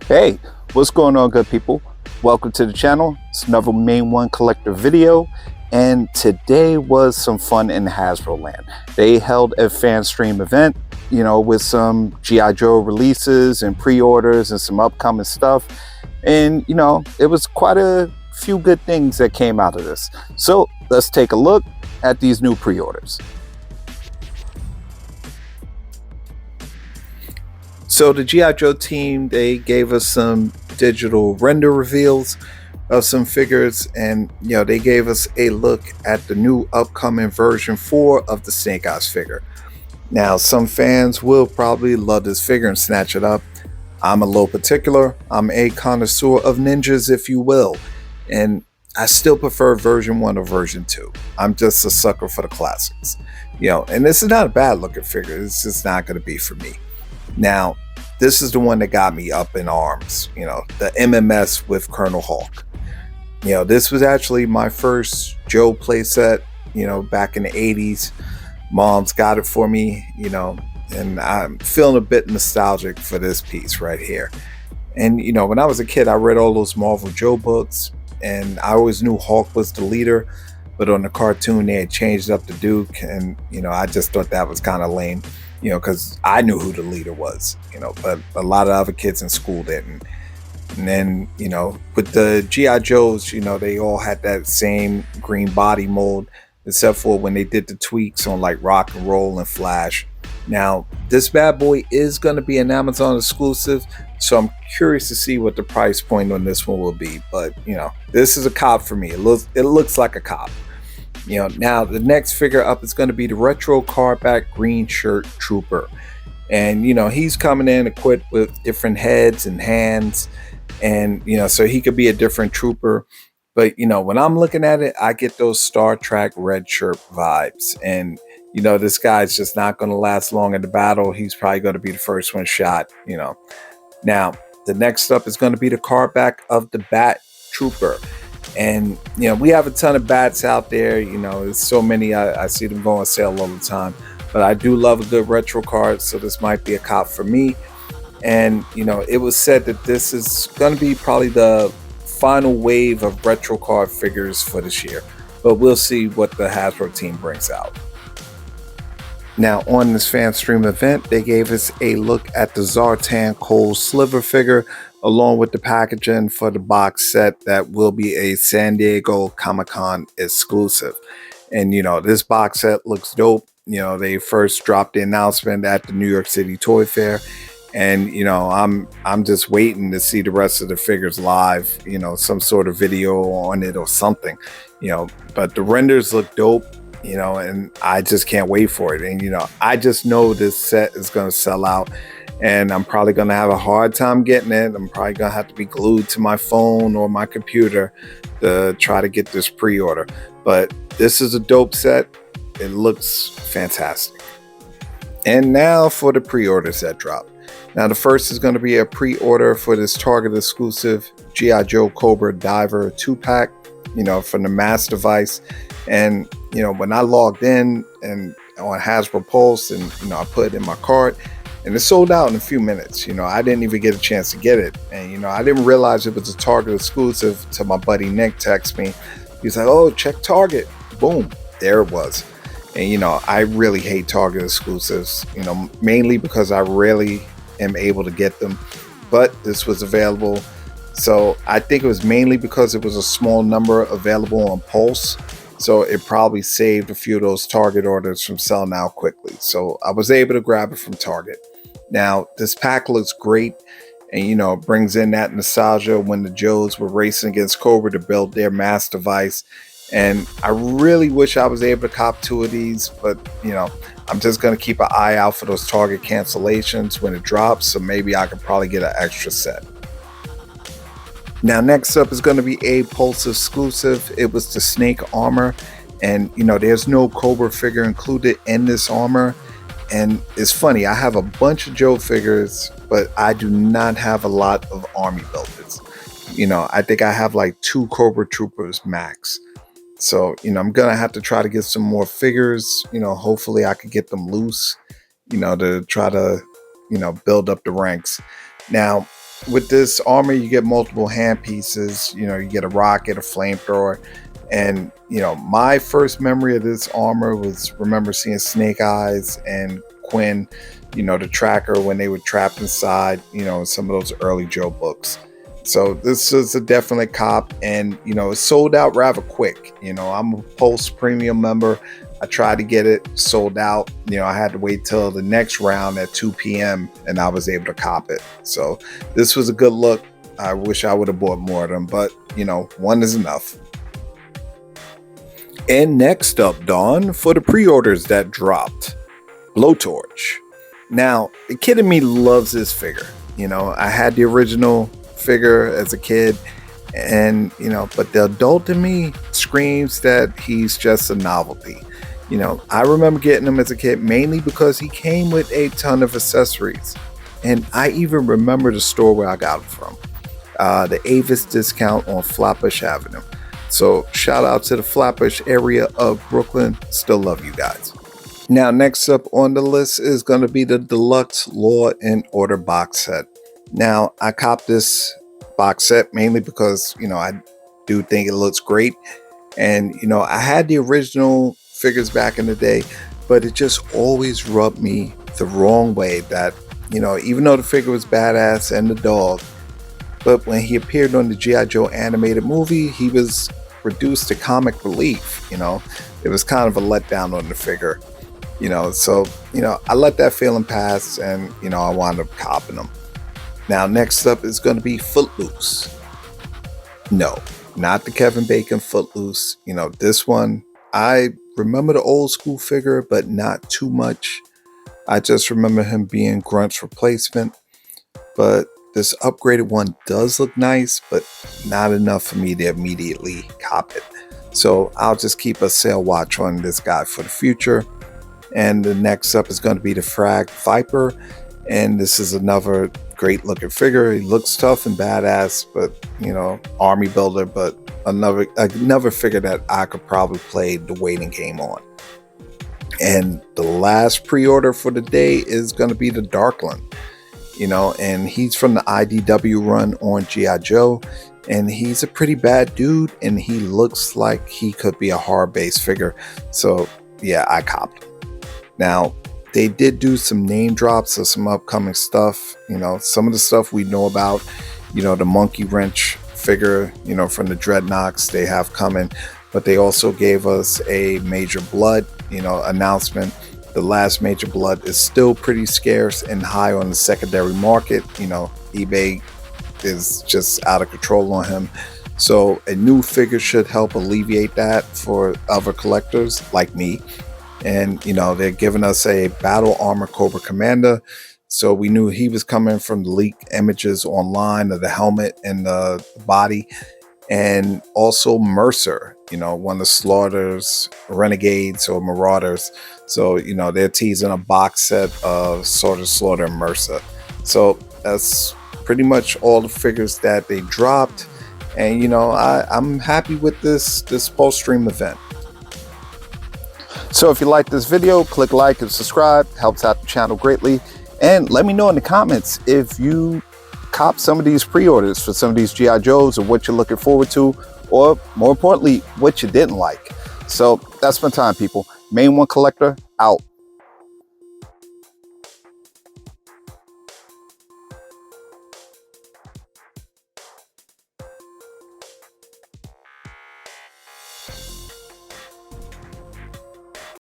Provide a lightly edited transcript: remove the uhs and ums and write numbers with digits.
Hey, what's going on, good people? Welcome to the channel. It's another Main One Collector video, and today was some fun in Hasbro land. They held a Fanstream event, with some G.I.Joe releases and pre-orders and some upcoming stuff. And, it was quite a few good things that came out of this. So let's take a look at these new pre-orders. So the G.I.Joe team, they gave us some digital render reveals of some figures, and they gave us a look at the new upcoming version 4 of the Snake Eyes figure. Now, some fans will probably love this figure and snatch it up. I'm a little particular. I'm a connoisseur of ninjas, if you will, and I still prefer version 1 or version 2. I'm just a sucker for the classics, and this is not a bad looking figure. It's just not going to be for me. Now, this is the one that got me up in arms, the MMS with Colonel Hawk. This was actually my first Joe playset, back in the 80s. Mom's got it for me, and I'm feeling a bit nostalgic for this piece right here. And, when I was a kid, I read all those Marvel Joe books, and I always knew Hawk was the leader. But on the cartoon, they had changed up the Duke, and, I just thought that was kind of lame. Because I knew who the leader was, but a lot of other kids in school didn't. And then, with the G.I. Joes, they all had that same green body mold, except for when they did the tweaks on like Rock and Roll and Flash. Now, this bad boy is going to be an Amazon exclusive, so I'm curious to see what the price point on this one will be. But, this is a cop for me. It looks like a cop. Now the next figure up is going to be the retro cardback green shirt trooper, and he's coming in equipped with different heads and hands, and so he could be a different trooper. But when I'm looking at it, I get those Star Trek red shirt vibes, and this guy's just not going to last long in the battle. He's probably going to be the first one shot. Now the next up is going to be the cardback of the Bat Trooper. And we have a ton of bats out there. There's so many. I see them go on sale all the time, but I do love a good retro card, so this might be a cop for me. And it was said that this is going to be probably the final wave of retro card figures for this year, but we'll see what the Hasbro team brings out. Now, on this Fanstream event, they gave us a look at the Zartan Cole Sliver figure, along with the packaging for the box set that will be a San Diego Comic-Con exclusive. And this box set looks dope. They first dropped the announcement at the New York City Toy Fair, and I'm just waiting to see the rest of the figures live, some sort of video on it or something, but the renders look dope, and I just can't wait for it. And I just know this set is going to sell out, and I'm probably going to have a hard time getting it. I'm probably going to have to be glued to my phone or my computer to try to get this pre-order. But this is a dope set. It looks fantastic. And now for the pre-orders that drop. Now the first is going to be a pre-order for this Target exclusive G.I. Joe Cobra Diver 2-pack, from the mass device. And, when I logged in and on Hasbro Pulse and, I put it in my cart, and it sold out in a few minutes. I didn't even get a chance to get it. And, I didn't realize it was a Target exclusive till my buddy Nick texted me. He's like, oh, check Target. Boom. There it was. And, I really hate Target exclusives, mainly because I rarely am able to get them. But this was available. So I think it was mainly because it was a small number available on Pulse. So it probably saved a few of those Target orders from selling out quickly. So I was able to grab it from Target. Now, this pack looks great, and, brings in that nostalgia when the Joes were racing against Cobra to build their mass device. And I really wish I was able to cop 2 of these, but, I'm just going to keep an eye out for those Target cancellations when it drops. So maybe I could probably get an extra set. Now, next up is going to be a Pulse exclusive. It was the Snake armor, and, there's no Cobra figure included in this armor. And it's funny, I have a bunch of Joe figures, but I do not have a lot of army builders. I think I have like 2 Cobra Troopers max. So, I'm going to have to try to get some more figures. Hopefully I could get them loose, to try to, build up the ranks. Now, with this armor, you get multiple hand pieces. You know, you get a rocket, a flamethrower, and you know, my first memory of this armor was remember seeing Snake Eyes and Quinn, you know, the tracker when they were trapped inside, you know, some of those early Joe books. So this is a definite cop, and you know, it sold out rather quick. You know, I'm a Pulse Premium member. I tried to get it, sold out. You know, I had to wait till the next round at 2 p.m. and I was able to cop it. So this was a good look. I wish I would have bought more of them, but you know, one is enough. And next up, Dawn, for the pre-orders that dropped, Blowtorch. Now, the kid in me loves this figure. You know, I had the original figure as a kid, and you know, but the adult in me screams that he's just a novelty. You know, I remember getting him as a kid mainly because he came with a ton of accessories, and I even remember the store where I got him from, the Avis discount on Flatbush Avenue. So shout out to the Flatbush area of Brooklyn. Still love you guys. Now, next up on the list is going to be the Deluxe Law and Order box set. Now, I copped this box set mainly because, you know, I do think it looks great. And, you know, I had the original figures back in the day, but it just always rubbed me the wrong way that, you know, even though the figure was badass and the dog, but when he appeared on the G.I.Joe animated movie, he was reduced to comic relief. You know, it was kind of a letdown on the figure, you know, so, you know, I let that feeling pass, and, you know, I wound up copping them. Now, next up is going to be Footloose. No, not the Kevin Bacon Footloose. You know, this one, I remember the old school figure, but not too much. I just remember him being Grunt's replacement, but this upgraded one does look nice, but not enough for me to immediately cop it. So I'll just keep a sale watch on this guy for the future. And the next up is going to be the Frag Viper, and this is another great looking figure. He looks tough and badass, but you know, army builder, but another figure that I could probably play the waiting game on. And the last pre-order for the day is going to be the Darkland, you know, and he's from the IDW run on GiJoe, and he's a pretty bad dude, and he looks like he could be a horror-based figure. So yeah, I copped him. Now, they did do some name drops of some upcoming stuff. You know, some of the stuff we know about, you know, the Monkey Wrench figure, you know, from the Dreadnoks they have coming, but they also gave us a Major Blood, you know, announcement. The last Major Blood is still pretty scarce and high on the secondary market. You know, eBay is just out of control on him. So a new figure should help alleviate that for other collectors like me. And, you know, they're giving us a Battle Armor Cobra Commander. So we knew he was coming from the leaked images online of the helmet and the body. And also Mercer, you know, one of the Slaughter's Renegades or Marauders. So, you know, they're teasing a box set of sort of Slaughter and Mercer. So that's pretty much all the figures that they dropped. And, you know, I'm happy with this Pulse Stream event. So if you like this video, click like and subscribe. Helps out the channel greatly. And let me know in the comments if you cop some of these pre-orders for some of these G.I. Joes, or what you're looking forward to, or more importantly, what you didn't like. So that's my time, people. Main One Collector out.